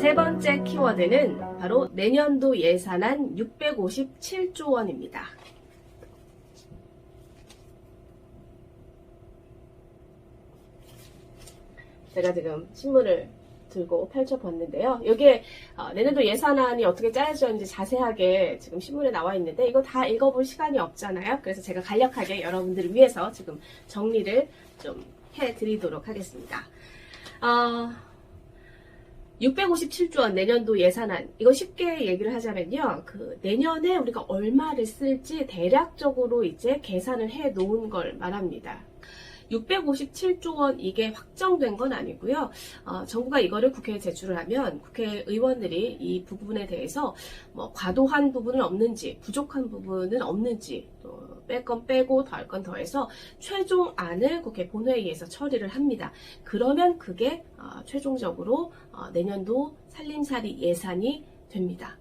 세 번째 키워드는 바로 내년도 예산안 657조 원입니다. 제가 지금 신문을 들고 펼쳐봤는데요. 여기에 내년도 예산안이 어떻게 짜여져 있는지 자세하게 지금 신문에 나와 있는데 이거 다 읽어볼 시간이 없잖아요. 그래서 제가 간략하게 여러분들을 위해서 지금 정리를 좀 해드리도록 하겠습니다. 657조 원 내년도 예산안, 이거 쉽게 얘기를 하자면요, 내년에 우리가 얼마를 쓸지 대략적으로 이제 계산을 해 놓은 걸 말합니다. 657조 원 이게 확정된 건 아니고요. 정부가 이거를 국회에 제출을 하면 국회의원들이 이 부분에 대해서 뭐 과도한 부분은 없는지, 부족한 부분은 없는지, 또 뺄 건 빼고 더할 건 더해서 최종안을 국회 본회의에서 처리를 합니다. 그러면 그게 최종적으로 내년도 살림살이 예산이 됩니다.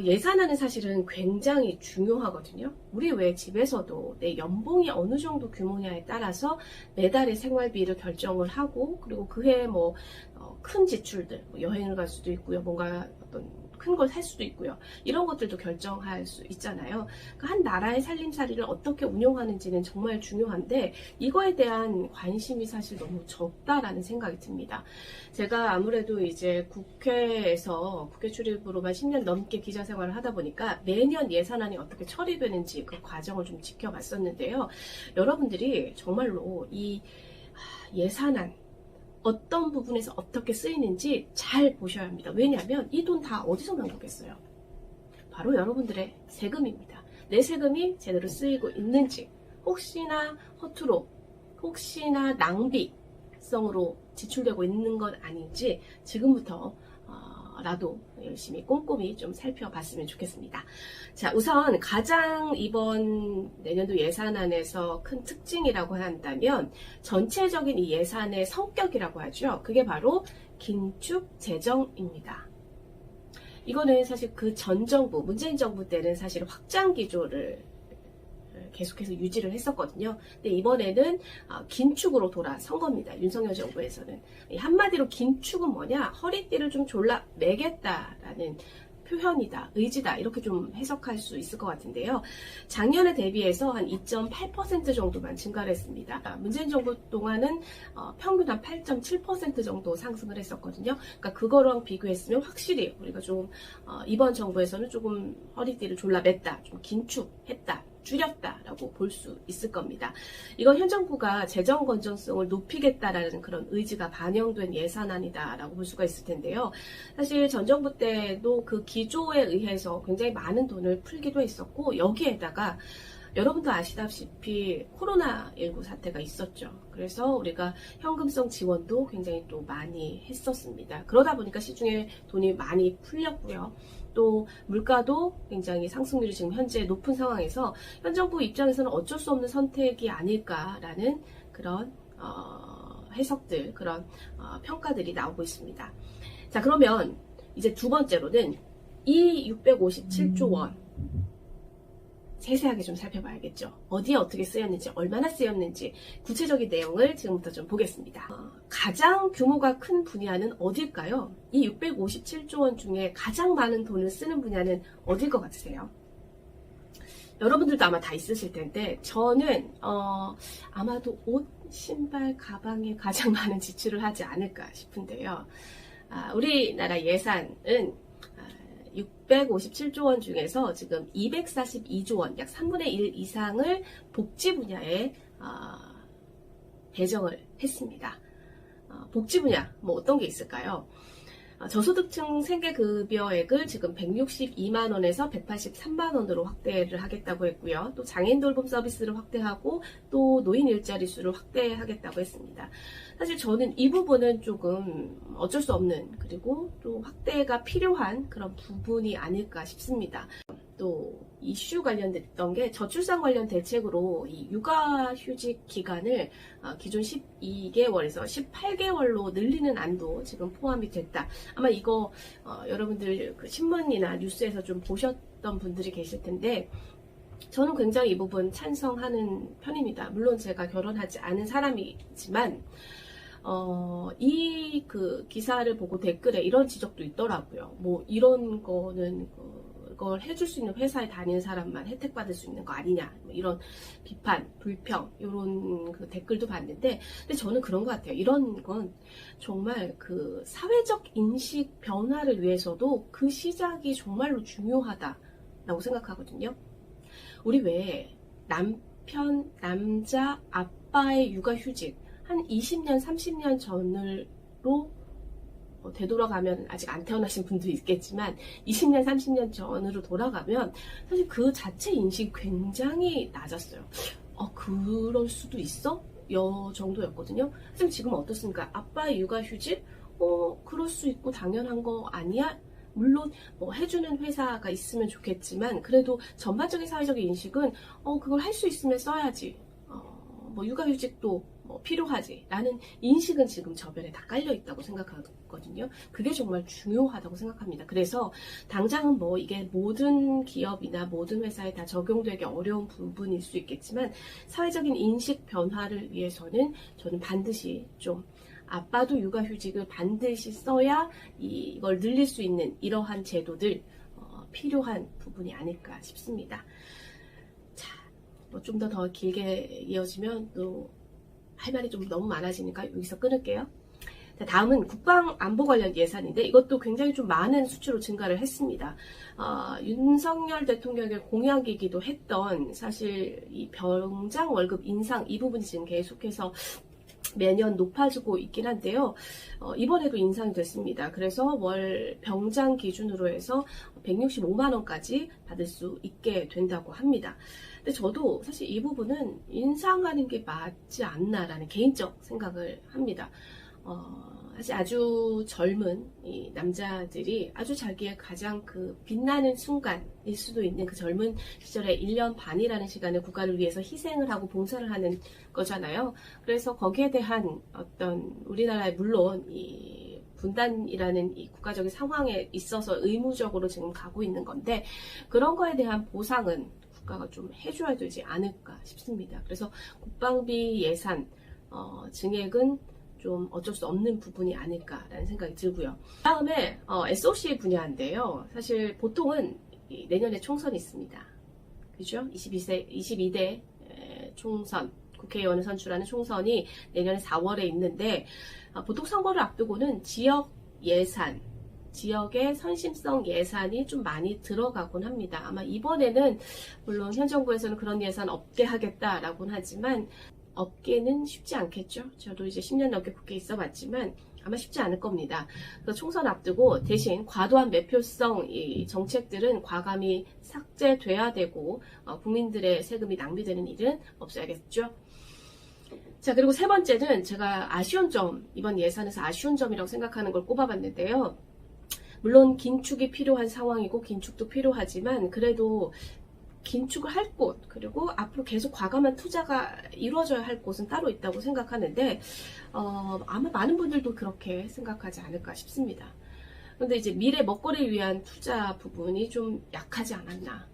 예산안은 사실은 굉장히 중요하거든요. 우리 왜 집에서도 내 연봉이 어느 정도 규모냐에 따라서 매달의 생활비를 결정을 하고, 그리고 그해 뭐 큰 지출들, 여행을 갈 수도 있고요, 뭔가 어떤 큰 걸 살 수도 있고요, 이런 것들도 결정할 수 있잖아요. 그러니까 한 나라의 살림살이를 어떻게 운영하는지는 정말 중요한데 이거에 대한 관심이 사실 너무 적다라는 생각이 듭니다. 제가 아무래도 이제 국회에서 국회 출입으로만 10년 넘게 기자 생활을 하다 보니까 매년 예산안이 어떻게 처리되는지 그 과정을 좀 지켜봤었는데요. 여러분들이 정말로 이 예산안 어떤 부분에서 어떻게 쓰이는지 잘 보셔야 합니다. 왜냐하면 이 돈 다 어디서 난 거겠어요? 바로 여러분들의 세금입니다. 내 세금이 제대로 쓰이고 있는지, 혹시나 허투루, 혹시나 낭비성으로 지출되고 있는 건 아닌지 지금부터 라도 열심히 꼼꼼히 좀 살펴봤으면 좋겠습니다. 자, 우선 가장 이번 내년도 예산안에서 큰 특징이라고 한다면 전체적인 이 예산의 성격이라고 하죠. 그게 바로 긴축 재정입니다. 이거는 사실 그 전 정부, 문재인 정부 때는 사실 확장 기조를 계속해서 유지를 했었거든요. 근데 이번에는 긴축으로 돌아선 겁니다. 윤석열 정부에서는. 한마디로 긴축은 뭐냐? 허리띠를 좀 졸라 매겠다라는 표현이다, 의지다, 이렇게 좀 해석할 수 있을 것 같은데요. 작년에 대비해서 한 2.8% 정도만 증가를 했습니다. 문재인 정부 동안은 평균 한 8.7% 정도 상승을 했었거든요. 그러니까 그거랑 비교했으면 확실히 우리가 좀 이번 정부에서는 조금 허리띠를 졸라 맸다, 좀 긴축했다, 줄였다라고 볼 수 있을 겁니다. 이건 현 정부가 재정 건전성을 높이겠다라는 그런 의지가 반영된 예산안이다라고 볼 수가 있을 텐데요. 사실 전 정부 때도 그 기조에 의해서 굉장히 많은 돈을 풀기도 했었고, 여기에다가 여러분도 아시다시피 코로나19 사태가 있었죠. 그래서 우리가 현금성 지원도 굉장히 또 많이 했었습니다. 그러다 보니까 시중에 돈이 많이 풀렸고요. 또 물가도 굉장히 상승률이 지금 현재 높은 상황에서 현 정부 입장에서는 어쩔 수 없는 선택이 아닐까라는 그런 해석들, 그런 평가들이 나오고 있습니다. 자, 그러면 이제 두 번째로는 이 657조 원 세세하게 좀 살펴봐야겠죠. 어디에 어떻게 쓰였는지, 얼마나 쓰였는지 구체적인 내용을 지금부터 좀 보겠습니다. 가장 규모가 큰 분야는 어딜까요? 이 657조 원 중에 가장 많은 돈을 쓰는 분야는 어딜 것 같으세요? 여러분들도 아마 다 있으실 텐데 저는 아마도 옷, 신발, 가방에 가장 많은 지출을 하지 않을까 싶은데요. 우리나라 예산은 657조 원 중에서 지금 242조 원, 약 3분의 1 이상을 복지 분야에 배정을 했습니다. 복지 분야, 뭐 어떤 게 있을까요? 저소득층 생계급여액을 지금 162만 원에서 183만 원으로 확대를 하겠다고 했고요. 또 장애인 돌봄 서비스를 확대하고 또 노인 일자리 수를 확대하겠다고 했습니다. 사실 저는 이 부분은 조금 어쩔 수 없는, 그리고 또 확대가 필요한 그런 부분이 아닐까 싶습니다. 또 이슈 관련됐던 게 저출산 관련 대책으로 이 육아휴직 기간을 기존 12개월에서 18개월로 늘리는 안도 지금 포함이 됐다. 아마 이거 여러분들 그 신문이나 뉴스에서 좀 보셨던 분들이 계실 텐데 저는 굉장히 이 부분 찬성하는 편입니다. 물론 제가 결혼하지 않은 사람이지만 이 그 기사를 보고 댓글에 이런 지적도 있더라고요. 뭐 이런 거는 그걸 해줄 수 있는 회사에 다니는 사람만 혜택받을 수 있는 거 아니냐, 뭐 이런 비판, 불평, 이런 그 댓글도 봤는데, 근데 저는 그런 것 같아요. 이런 건 정말 그 사회적 인식 변화를 위해서도 그 시작이 정말로 중요하다라고 생각하거든요. 우리 왜 남편, 남자, 아빠의 육아휴직 한 20년, 30년 전으로 되돌아가면, 아직 안 태어나신 분도 있겠지만 20년, 30년 전으로 돌아가면 사실 그 자체 인식이 굉장히 낮았어요. 그럴 수도 있어? 요 정도였거든요. 하지만 지금 어떻습니까? 아빠의 육아휴직? 그럴 수 있고 당연한 거 아니야? 물론 뭐 해주는 회사가 있으면 좋겠지만, 그래도 전반적인 사회적인 인식은 그걸 할 수 있으면 써야지, 뭐 육아휴직도 뭐 필요하지 라는 인식은 지금 저변에 다 깔려 있다고 생각하거든요. 그게 정말 중요하다고 생각합니다. 그래서 당장은 뭐 이게 모든 기업이나 모든 회사에 다 적용되기 어려운 부분일 수 있겠지만, 사회적인 인식 변화를 위해서는 저는 반드시 좀, 아빠도 육아휴직을 반드시 써야 이걸 늘릴 수 있는 이러한 제도들 필요한 부분이 아닐까 싶습니다. 자, 뭐 좀 더 길게 이어지면 또 할 말이 좀 너무 많아지니까 여기서 끊을게요. 자, 다음은 국방안보 관련 예산인데, 이것도 굉장히 좀 많은 수치로 증가를 했습니다. 윤석열 대통령의 공약이기도 했던, 사실 이 병장 월급 인상 이 부분이 지금 계속해서 매년 높아지고 있긴 한데요. 이번에도 인상이 됐습니다. 그래서 월 병장 기준으로 해서 165만 원까지 받을 수 있게 된다고 합니다. 근데 저도 사실 이 부분은 인상하는 게 맞지 않나라는 개인적 생각을 합니다. 사실 아주 젊은 이 남자들이 아주 자기의 가장 그 빛나는 순간일 수도 있는 그 젊은 시절에 1년 반이라는 시간을 국가를 위해서 희생을 하고 봉사를 하는 거잖아요. 그래서 거기에 대한 어떤, 우리나라에 물론 이 분단이라는 이 국가적인 상황에 있어서 의무적으로 지금 가고 있는 건데, 그런 거에 대한 보상은 국가가 좀 해줘야 되지 않을까 싶습니다. 그래서 국방비 예산 증액은 좀 어쩔 수 없는 부분이 아닐까라는 생각이 들고요. 다음에 SOC 분야인데요. 사실 보통은 내년에 총선이 있습니다. 그죠? 22대 총선, 국회의원을 선출하는 총선이 내년에 4월에 있는데, 보통 선거를 앞두고는 지역 예산, 지역의 선심성 예산이 좀 많이 들어가곤 합니다. 아마 이번에는 물론 현 정부에서는 그런 예산 없게 하겠다라고는 하지만, 없게는 쉽지 않겠죠. 저도 이제 10년 넘게 국회에 있어 봤지만 아마 쉽지 않을 겁니다. 그래서 총선 앞두고 대신 과도한 매표성 이 정책들은 과감히 삭제돼야 되고, 국민들의 세금이 낭비되는 일은 없어야겠죠. 자, 그리고 세 번째는 제가 아쉬운 점, 이번 예산에서 아쉬운 점이라고 생각하는 걸 꼽아봤는데요. 물론 긴축이 필요한 상황이고 긴축도 필요하지만, 그래도 긴축을 할 곳, 그리고 앞으로 계속 과감한 투자가 이루어져야 할 곳은 따로 있다고 생각하는데, 아마 많은 분들도 그렇게 생각하지 않을까 싶습니다. 그런데 이제 미래 먹거리를 위한 투자 부분이 좀 약하지 않았나.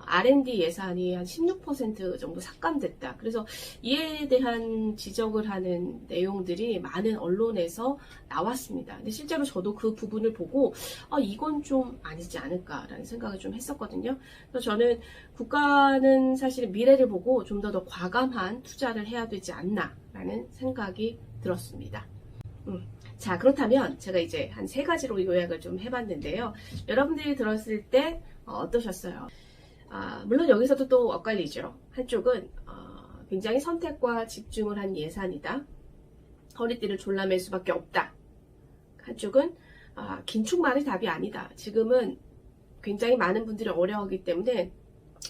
R&D 예산이 한 16% 정도 삭감됐다. 그래서 이에 대한 지적을 하는 내용들이 많은 언론에서 나왔습니다. 근데 실제로 저도 그 부분을 보고 이건 좀 아니지 않을까라는 생각을 좀 했었거든요. 그래서 저는 국가는 사실 미래를 보고 좀 더 과감한 투자를 해야 되지 않나라는 생각이 들었습니다. 자, 그렇다면 제가 이제 한 3가지로 요약을 좀 해봤는데요. 여러분들이 들었을 때 어떠셨어요? 물론 여기서도 또 엇갈리죠. 한쪽은 굉장히 선택과 집중을 한 예산이다. 허리띠를 졸라맬 수밖에 없다. 한쪽은 긴축만이 답이 아니다. 지금은 굉장히 많은 분들이 어려워하기 때문에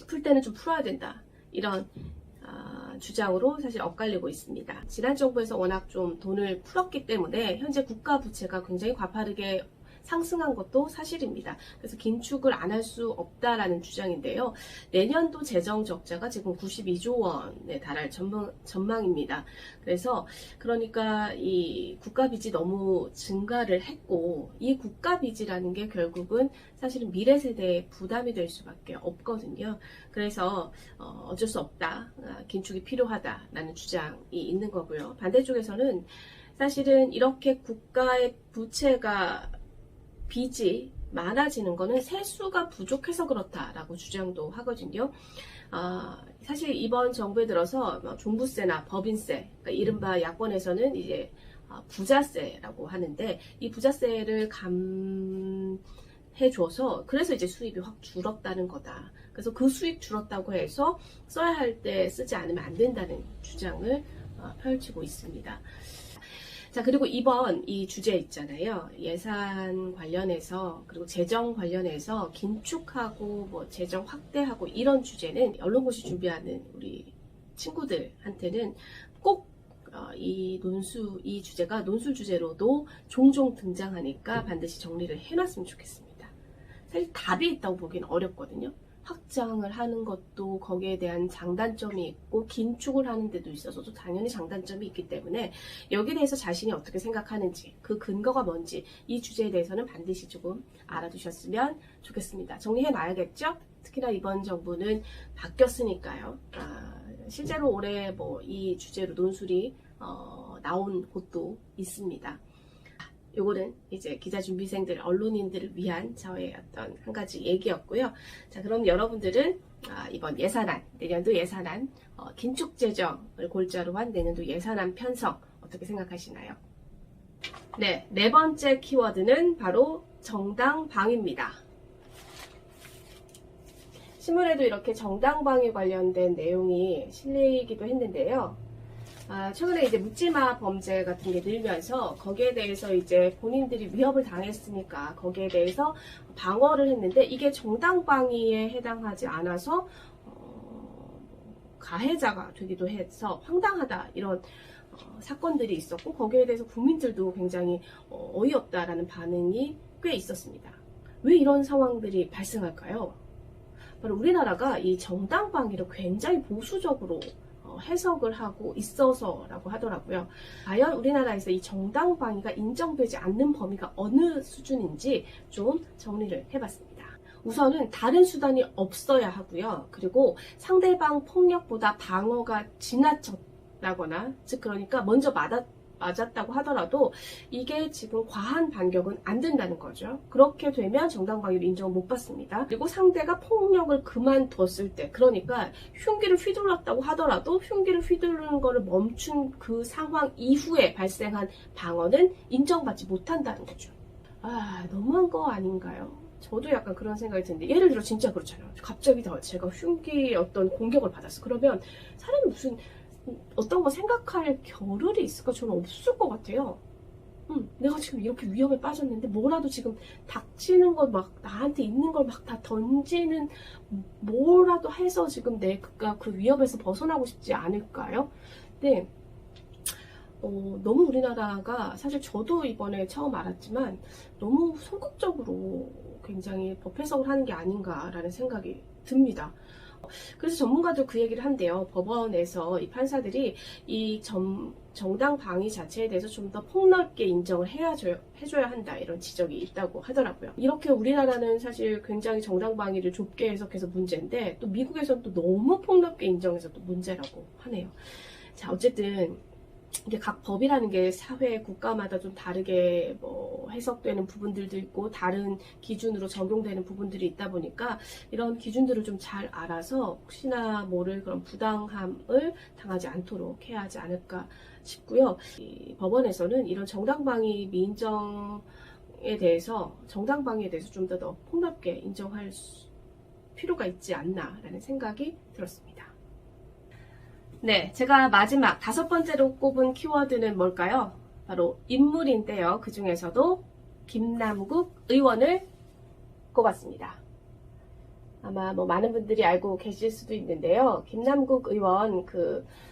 풀 때는 좀 풀어야 된다. 이런 주장으로 사실 엇갈리고 있습니다. 지난 정부에서 워낙 좀 돈을 풀었기 때문에 현재 국가 부채가 굉장히 가파르게 상승한 것도 사실입니다. 그래서 긴축을 안 할 수 없다라는 주장인데요. 내년도 재정 적자가 지금 92조 원에 달할 전망입니다. 그래서 그러니까 이 국가 빚이 너무 증가를 했고, 이 국가 빚이라는 게 결국은 사실은 미래 세대에 부담이 될 수밖에 없거든요. 그래서 어쩔 수 없다, 긴축이 필요하다라는 주장이 있는 거고요. 반대쪽에서는 사실은 이렇게 국가의 부채가 빚이 많아지는 거는 세수가 부족해서 그렇다라고 주장도 하거든요. 사실 이번 정부에 들어서 종부세나 법인세, 그러니까 이른바 야권에서는 이제 부자세라고 하는데, 이 부자세를 감해줘서 그래서 이제 수입이 확 줄었다는 거다. 그래서 그 수입 줄었다고 해서 써야 할 때 쓰지 않으면 안 된다는 주장을 펼치고 있습니다. 자, 그리고 이번 이 주제 있잖아요. 예산 관련해서, 그리고 재정 관련해서 긴축하고 뭐 재정 확대하고 이런 주제는 언론고시 준비하는 우리 친구들한테는 꼭 이 주제가 논술 주제로도 종종 등장하니까 반드시 정리를 해놨으면 좋겠습니다. 사실 답이 있다고 보기는 어렵거든요. 확장을 하는 것도 거기에 대한 장단점이 있고 긴축을 하는 데도 있어서도 당연히 장단점이 있기 때문에 여기에 대해서 자신이 어떻게 생각하는지, 그 근거가 뭔지 이 주제에 대해서는 반드시 조금 알아두셨으면 좋겠습니다. 정리해 놔야겠죠? 특히나 이번 정부는 바뀌었으니까요. 실제로 올해 뭐 이 주제로 논술이 나온 곳도 있습니다. 요거는 이제 기자준비생들, 언론인들을 위한 저의 어떤 한 가지 얘기였고요. 자, 그럼 여러분들은 이번 예산안, 내년도 예산안, 긴축재정을 골자로 한 내년도 예산안 편성 어떻게 생각하시나요? 네, 네 번째 키워드는 바로 정당방위입니다. 신문에도 이렇게 정당방위 관련된 내용이 실리기도 했는데요. 최근에 이제 묻지마 범죄 같은 게 늘면서 거기에 대해서 이제 본인들이 위협을 당했으니까 거기에 대해서 방어를 했는데 이게 정당방위에 해당하지 않아서 가해자가 되기도 해서 황당하다 이런 사건들이 있었고 거기에 대해서 국민들도 굉장히 어이없다라는 반응이 꽤 있었습니다. 왜 이런 상황들이 발생할까요? 바로 우리나라가 이 정당방위를 굉장히 보수적으로 해석을 하고 있어서라고 하더라고요. 과연 우리나라에서 이 정당방위가 인정되지 않는 범위가 어느 수준인지 좀 정리를 해봤습니다. 우선은 다른 수단이 없어야 하고요. 그리고 상대방 폭력보다 방어가 지나쳤다거나, 즉 그러니까 먼저 맞았다고 하더라도 이게 지금 과한 반격은 안 된다는 거죠. 그렇게 되면 정당방위를 인정을 못 받습니다. 그리고 상대가 폭력을 그만뒀을 때, 그러니까 흉기를 휘둘렀다고 하더라도 흉기를 휘두르는 것을 멈춘 그 상황 이후에 발생한 방어는 인정받지 못한다는 거죠. 너무한 거 아닌가요? 저도 약간 그런 생각이 드는데, 예를 들어 진짜 그렇잖아요. 갑자기 제가 흉기 어떤 공격을 받았어. 그러면 사람이 무슨 어떤 거 생각할 겨를이 있을까? 저는 없을 것 같아요. 내가 지금 이렇게 위험에 빠졌는데 뭐라도 지금 닥치는 걸 막 나한테 있는 걸 막 다 던지는 뭐라도 해서 지금 내가 그 위협에서 벗어나고 싶지 않을까요? 근데 너무 우리나라가 사실 저도 이번에 처음 알았지만 너무 소극적으로 굉장히 법 해석을 하는 게 아닌가라는 생각이 듭니다. 그래서 전문가도 그 얘기를 한대요. 법원에서 이 판사들이 이 정당 방위 자체에 대해서 좀 더 폭넓게 인정을 해줘야 한다 이런 지적이 있다고 하더라고요. 이렇게 우리나라는 사실 굉장히 정당 방위를 좁게 해석해서 문제인데 또 미국에서는 또 너무 폭넓게 인정해서 또 문제라고 하네요. 자, 어쨌든 이게 각 법이라는 게 사회, 국가마다 좀 다르게 뭐 해석되는 부분들도 있고 다른 기준으로 적용되는 부분들이 있다 보니까 이런 기준들을 좀 잘 알아서 혹시나 모를 그런 부당함을 당하지 않도록 해야 하지 않을까 싶고요. 이 법원에서는 이런 정당방위 미인정에 대해서 정당방위에 대해서 좀 더 폭넓게 인정할 필요가 있지 않나라는 생각이 들었습니다. 네, 제가 마지막 5번째로 꼽은 키워드는 뭘까요? 바로 인물인데요. 그 중에서도 김남국 의원을 꼽았습니다. 아마 뭐 많은 분들이 알고 계실 수도 있는데요. 김남국 의원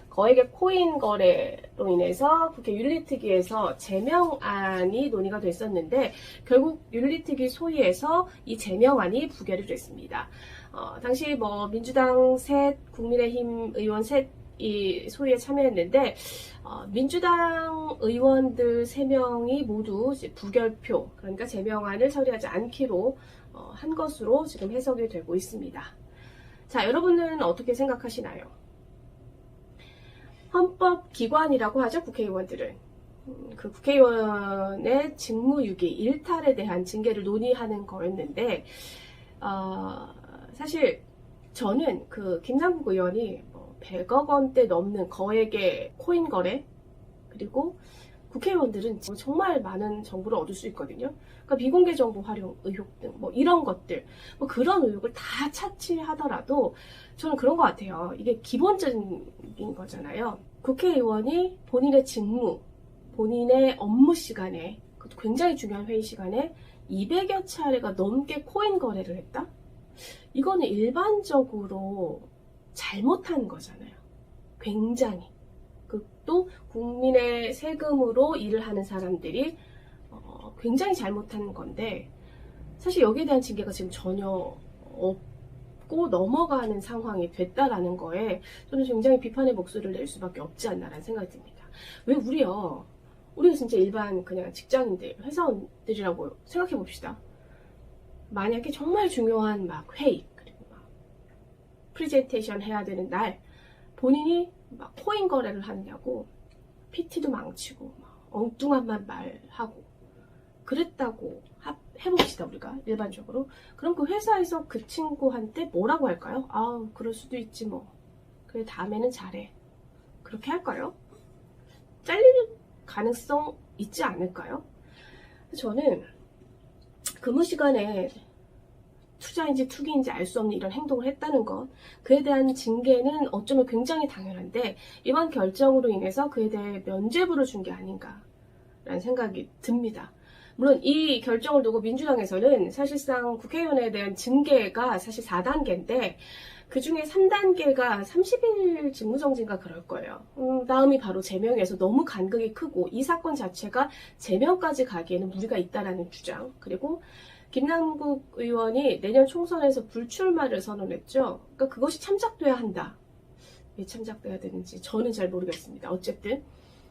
거액의 코인 거래로 인해서 국회 윤리특위에서 제명안이 논의가 됐었는데 결국 윤리특위 소위에서 이 제명안이 부결이 됐습니다. 당시 뭐 민주당 셋, 국민의힘 의원 셋 이 소위에 참여했는데 민주당 의원들 3명이 모두 이제 부결표, 그러니까 제명안을 처리하지 않기로 한 것으로 지금 해석이 되고 있습니다. 자, 여러분은 어떻게 생각하시나요? 헌법기관이라고 하죠, 국회의원들은. 그 국회의원의 직무유기, 일탈에 대한 징계를 논의하는 거였는데, 사실 저는 그 김남국 의원이 100억 원대 넘는 거액의 코인 거래, 그리고 국회의원들은 정말 많은 정보를 얻을 수 있거든요. 그러니까 비공개 정보 활용 의혹 등 이런 것들, 그런 의혹을 다 차치하더라도 저는 그런 것 같아요. 이게 기본적인 거잖아요. 국회의원이 본인의 직무, 본인의 업무 시간에, 굉장히 중요한 회의 시간에 200여 차례가 넘게 코인 거래를 했다? 이거는 일반적으로 잘못한 거잖아요. 굉장히. 또 국민의 세금으로 일을 하는 사람들이 굉장히 잘못한 건데, 사실 여기에 대한 징계가 지금 전혀 없고 넘어가는 상황이 됐다라는 거에 저는 굉장히 비판의 목소리를 낼 수밖에 없지 않나라는 생각이 듭니다. 왜 우리가 진짜 일반 그냥 직장인들, 회사원들이라고 생각해 봅시다. 만약에 정말 중요한 회의, 그리고 프레젠테이션 해야 되는 날 본인이 코인 거래를 하느냐고 PT도 망치고 엉뚱한 말하고 그랬다고 해봅시다. 우리가 일반적으로. 그럼 그 회사에서 그 친구한테 뭐라고 할까요? 아우, 그럴 수도 있지 그래, 다음에는 잘해. 그렇게 할까요? 잘릴 가능성 있지 않을까요? 저는 근무 시간에 투자인지 투기인지 알 수 없는 이런 행동을 했다는 것, 그에 대한 징계는 어쩌면 굉장히 당연한데, 이번 결정으로 인해서 그에 대해 면죄부를 준 게 아닌가라는 생각이 듭니다. 물론 이 결정을 두고 민주당에서는 사실상 국회의원에 대한 징계가 사실 4단계인데 그 중에 3단계가 30일 직무정지인가 그럴 거예요. 다음이 바로 제명에서 너무 간극이 크고 이 사건 자체가 제명까지 가기에는 무리가 있다라는 주장, 그리고 김남국 의원이 내년 총선에서 불출마를 선언했죠. 그러니까 그것이 참작돼야 한다. 왜 참작돼야 되는지 저는 잘 모르겠습니다. 어쨌든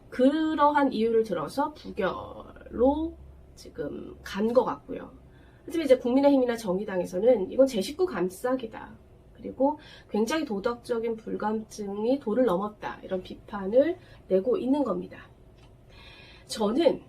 그러한 이유를 들어서 부결로 지금 간 것 같고요. 하지만 이제 국민의힘이나 정의당에서는 이건 제 식구 감싸기다, 그리고 굉장히 도덕적인 불감증이 도를 넘었다, 이런 비판을 내고 있는 겁니다. 저는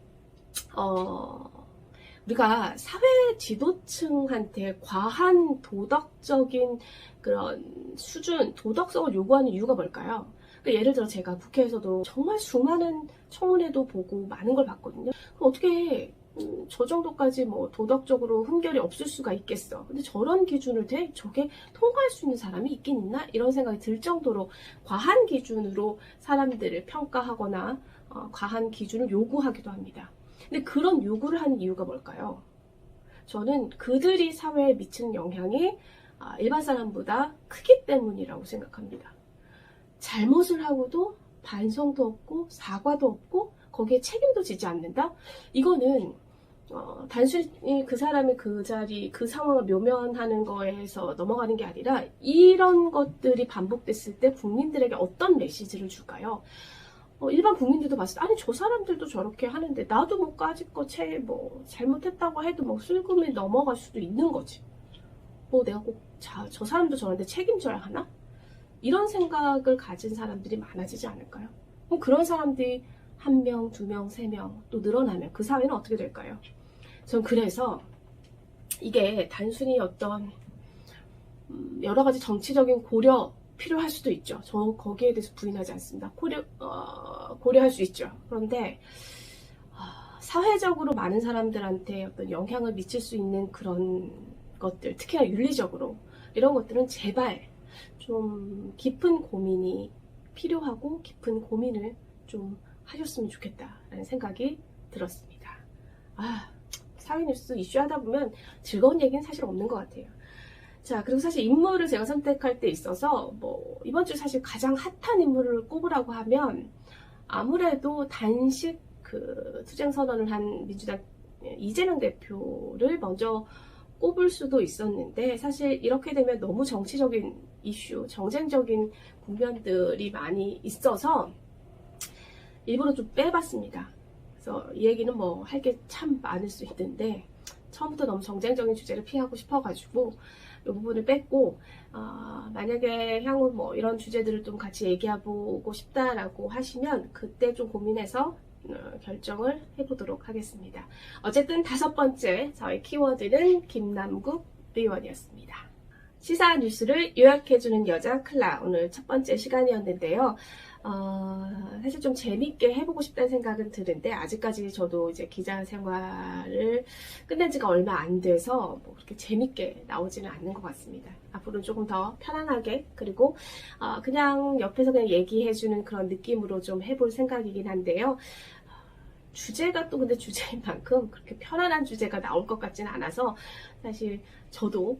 우리가 사회 지도층한테 과한 도덕적인 그런 수준, 도덕성을 요구하는 이유가 뭘까요? 그러니까 예를 들어 제가 국회에서도 정말 수많은 청문회도 보고 많은 걸 봤거든요. 그럼 어떻게 저 정도까지 도덕적으로 흠결이 없을 수가 있겠어. 근데 저런 기준을 저게 통과할 수 있는 사람이 있긴 있나? 이런 생각이 들 정도로 과한 기준으로 사람들을 평가하거나 과한 기준을 요구하기도 합니다. 근데 그런 요구를 하는 이유가 뭘까요? 저는 그들이 사회에 미치는 영향이 일반 사람보다 크기 때문이라고 생각합니다. 잘못을 하고도 반성도 없고 사과도 없고 거기에 책임도 지지 않는다? 이거는 단순히 그 사람이 그 자리, 그 상황을 묘면하는 거에서 넘어가는 게 아니라 이런 것들이 반복됐을 때 국민들에게 어떤 메시지를 줄까요? 일반 국민들도 봤을 때 아니 저 사람들도 저렇게 하는데 나도 까짓 거 잘못했다고 해도 슬금이 넘어갈 수도 있는 거지. 내가 꼭 저 사람도 저런데 책임져야 하나? 이런 생각을 가진 사람들이 많아지지 않을까요? 그럼 그런 사람들이 1명, 2명, 3명 또 늘어나면 그 사회는 어떻게 될까요? 전 그래서 이게 단순히 어떤 여러 가지 정치적인 고려 필요할 수도 있죠. 저 거기에 대해서 부인하지 않습니다. 고려할 수 있죠. 그런데 사회적으로 많은 사람들한테 어떤 영향을 미칠 수 있는 그런 것들, 특히나 윤리적으로 이런 것들은 제발 좀 깊은 고민이 필요하고 깊은 고민을 좀 하셨으면 좋겠다라는 생각이 들었습니다. 사회뉴스 이슈 하다 보면 즐거운 얘기는 사실 없는 것 같아요. 자, 그리고 사실 인물을 제가 선택할 때 있어서 이번 주 사실 가장 핫한 인물을 꼽으라고 하면 아무래도 단식 투쟁 선언을 한 민주당 이재명 대표를 먼저 꼽을 수도 있었는데, 사실 이렇게 되면 너무 정치적인 이슈, 정쟁적인 국면들이 많이 있어서 일부러 좀 빼봤습니다. 그래서 이 얘기는 할 게 참 많을 수 있는데 처음부터 너무 정쟁적인 주제를 피하고 싶어가지고 이 부분을 뺐고, 만약에 향후 이런 주제들을 좀 같이 얘기해보고 싶다라고 하시면 그때 좀 고민해서 결정을 해보도록 하겠습니다. 어쨌든 5번째 저희 키워드는 김남국 의원이었습니다. 시사 뉴스를 요약해주는 여자 클라, 오늘 첫 번째 시간이었는데요. 사실 좀 재밌게 해보고 싶다는 생각은 드는데 아직까지 저도 이제 기자 생활을 끝낸 지가 얼마 안 돼서 뭐 그렇게 재밌게 나오지는 않는 것 같습니다. 앞으로는 조금 더 편안하게, 그리고 그냥 옆에서 그냥 얘기해주는 그런 느낌으로 좀 해볼 생각이긴 한데요. 주제가 또 근데 주제인 만큼 그렇게 편안한 주제가 나올 것 같지는 않아서 사실 저도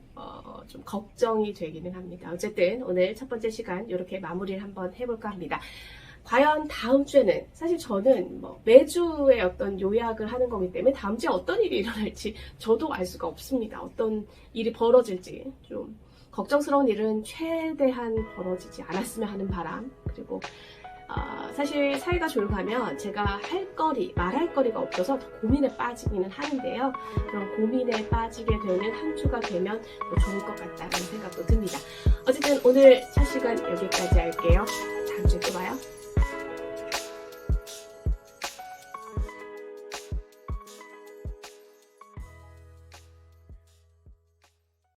좀 걱정이 되기는 합니다. 어쨌든 오늘 첫 번째 시간 이렇게 마무리를 한번 해볼까 합니다. 과연 다음 주에는, 사실 저는 뭐 매주의 어떤 요약을 하는 거기 때문에 다음 주에 어떤 일이 일어날지 저도 알 수가 없습니다. 어떤 일이 벌어질지 좀 걱정스러운 일은 최대한 벌어지지 않았으면 하는 바람, 그리고 사실 사이가 좋으면 제가 말할 거리가 없어서 더 고민에 빠지기는 하는데요. 그런 고민에 빠지게 되는 한 주가 되면 더 좋을 것 같다는 생각도 듭니다. 어쨌든 오늘 첫 시간 여기까지 할게요. 다음 주에 또 봐요.